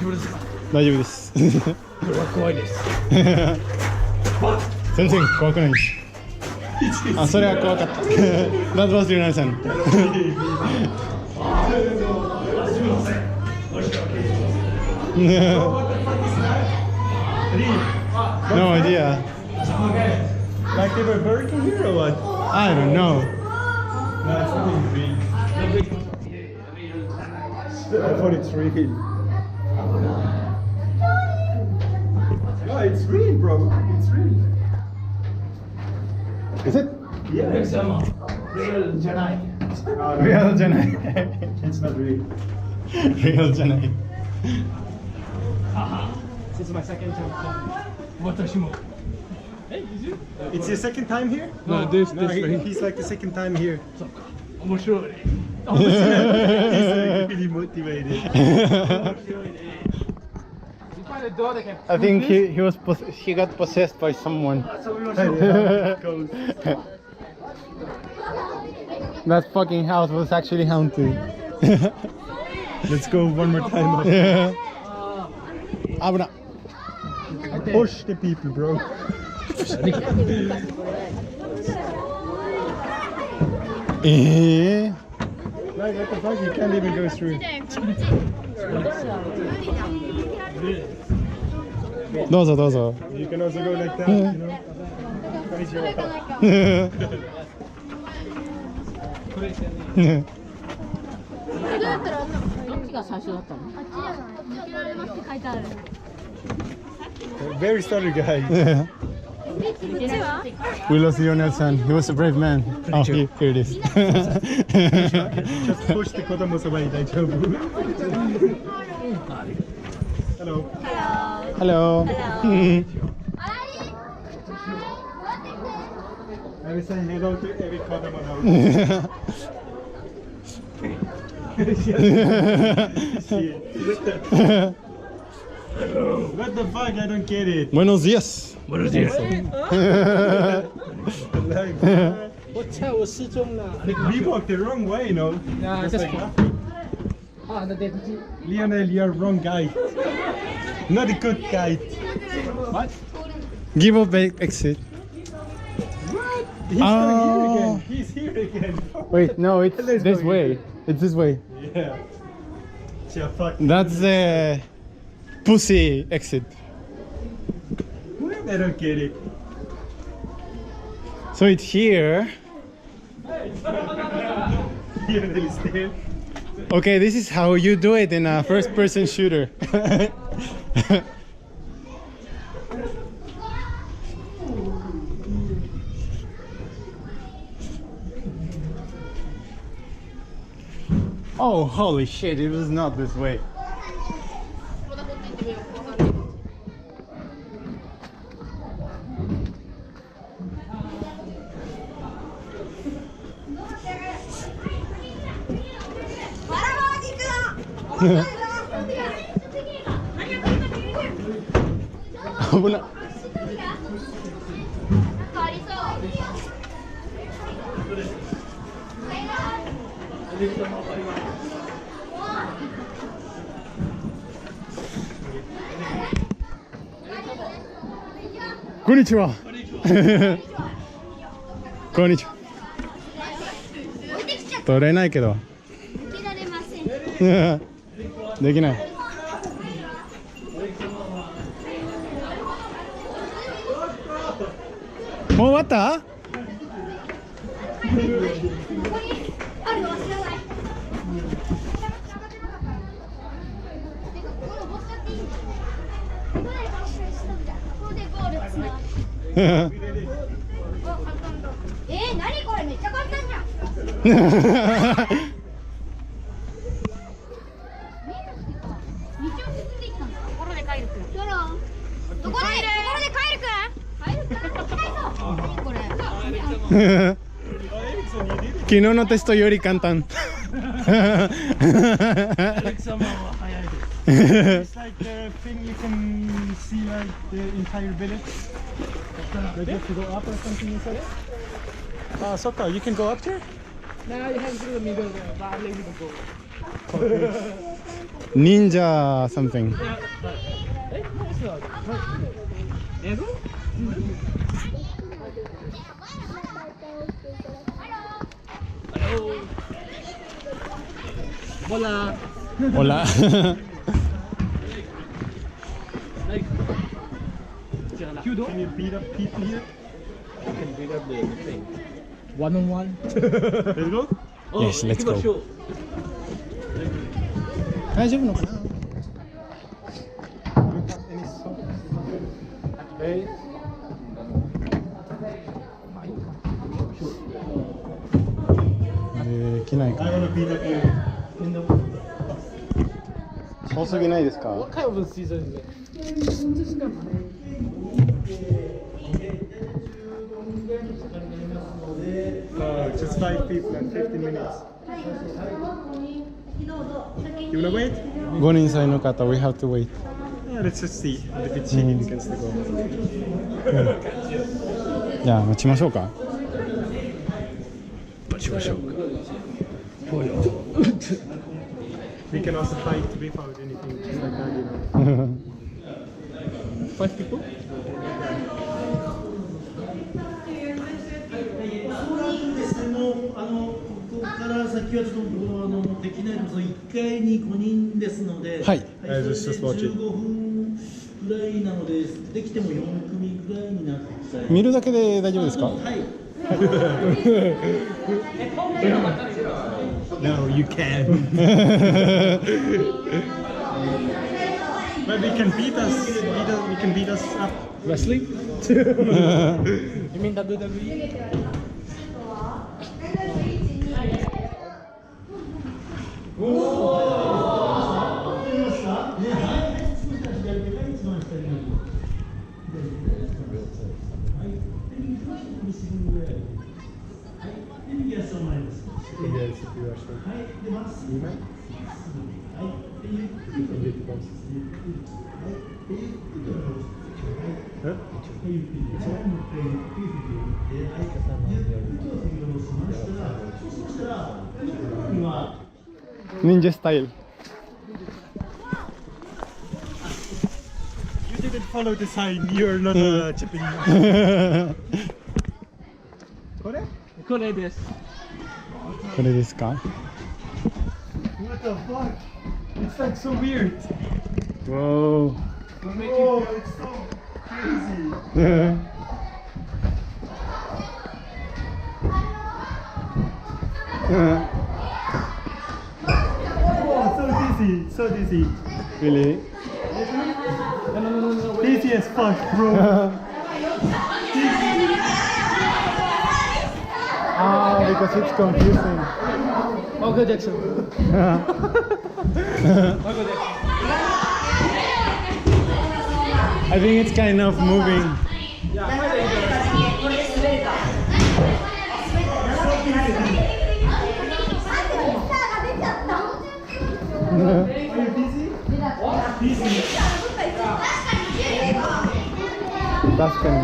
大丈夫です。怖いです。全然怖くないです。あ、それは怖かった。That was your answer. No idea. Like they were working here or what? I don't know. No, it's really real. I thought it's real. No, it's real, bro. It's real. Is it? Yeah. Real じゃない。It's not real. Real じゃない。This is my second time coming. 私も。It's your second time here? No, this He's like the second time here. 面白いね。He's like really motivated. You find a door that can I think he got possessed by someone. That fucking house was actually haunted. Let's go one more time. Yeah. 危な。 Push the people, bro. Like, what the fuck? You can't even go through. どうぞどうぞ。 You can also go like that, you know? Raise your hand. どっちが最初だったの？あっちじゃない。抜けられますって書いてある。 Very sorry, guy. We lost Lionel-san. He was a brave man. Oh, here it is. Just push the kodomos away, daijoubu. Hello. Hello. I will say hello to every kodomo now. What the fuck? I don't get it. Buenos días. Buenos días. Like, 我操，我失踪了。 we walked the wrong way, you know? Yeah, Just just- like nothing. 啊，那对不起。 Lionel, you're wrong guy. Not a good guy. What? Give up exit. He's Oh. here again. He's here again. Wait, no, it's Let's this go way. It's this way. Yeah. Yeah, fuck. That's the pussy exit. I don't get it. So it's here. Lionel is there. Okay, this is how you do it in a first-person shooter. Oh, holy shit, it was not this way.危な。こんにちは。こんにちは。取れないけど。できない。もう終わった？何これめっちゃ簡単じゃん。道を進んでいったんだ。ところで帰るくん。どこで帰るくん。何これ。昨日のテストより簡単。It's like the thing you can see like the entire village. Like you have to go up or something, you said? Sokka, you can go up there? Now you have to do the middle there, but I'll let you go. Ninja something. Hola. Hola. Can you beat up people here? I can beat up the thing. One-on-one. Let's go. Yes, let's go. 大丈夫のかな Any song? Hey. できないか I な wanna beat up you. In the... 遅すぎないですか What kind of a season is it? Just 5 people and 15 minutes. You wanna wait? 5人歳の方 we have to wait Yeah, let's just see. If it's chilly, we can still go. じゃあ待ちましょうか待ちましょうか。We can also fight without anything, just like that, you know. 5 people? ここから先はちょっとできないので、1階に5人ですので、はいそれで15分ぐらいなので、できても4組ぐらいになって見るだけで大丈夫ですかはい。 No, you can. But we can beat us. We can beat us up. Wrestling? You mean WWE? Ninja style. You didn't follow the sign. You're not chipping. これ? これです。これですか What the fuck? It's like so weird. Whoa. Oh, it's so crazy. Oh, so dizzy, so dizzy. Really? Dizzy as fuck, bro. Ah, because it's confusing. Michael Jackson. I think it's kind of moving. Are you busy? Busy. 確かに。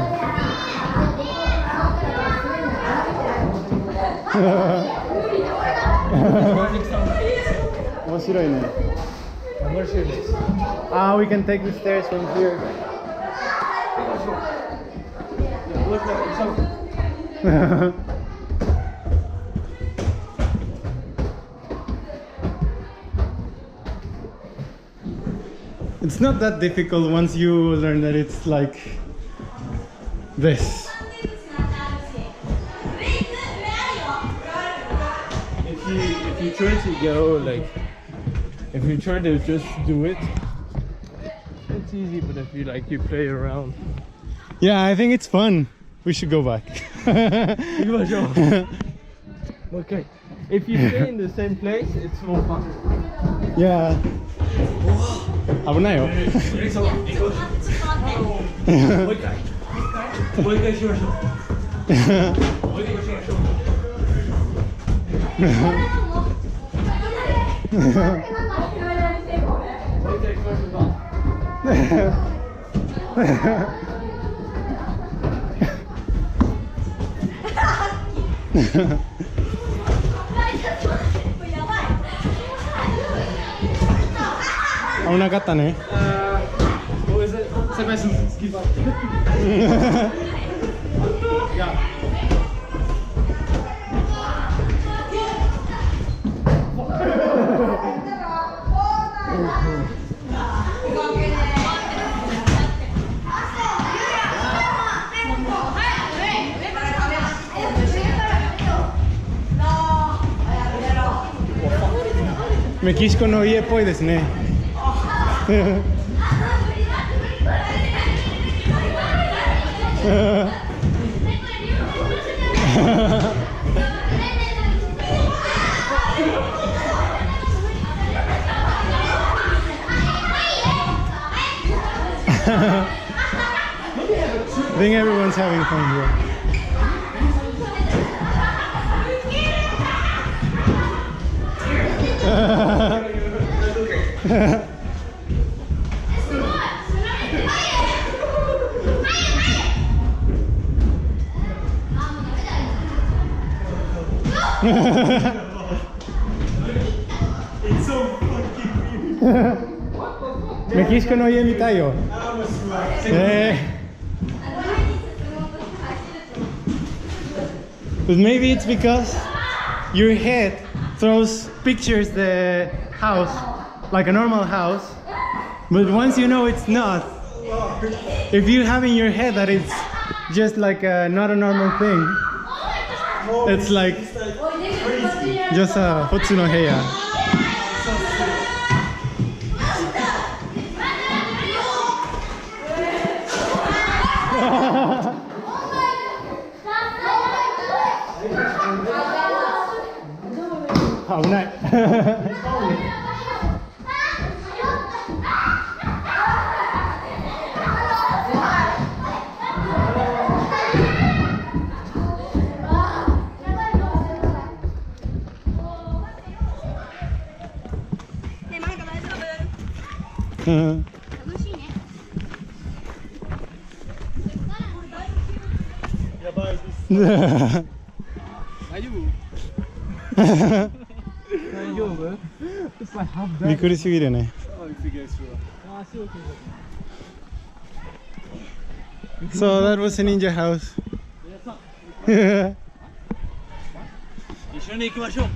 面白いね。面白いです。Ah, we can take the stairs from here. It's not that difficult once you learn that it's like this. If you try to go like, if you try to just do it, it's easy. But if you play around, Yeah, I think it's fun. We should go back. okay. If you stay in the same place, it's more fun. Yeah. 危ないよ。もう一回しましょう。もう一回しましょう。危なかったね。What was it? Sebastian's give up. Yeah. México no jie っぽいですね。I think everyone's having fun here. It's so fucking weird. メキシコの家みたいよ。But maybe it's because your head throws pictures the house like a normal house, but once you know it's not, if you have in your head that it's just like not a normal thing, it's like just a 普通の部屋。危ない。楽しいね。やばいです。大丈夫 It's like half dead. びっくりすぎるね。 Oh, if you guys through. Ah, see, okay. So that was a ninja house. 一緒に行きましょう。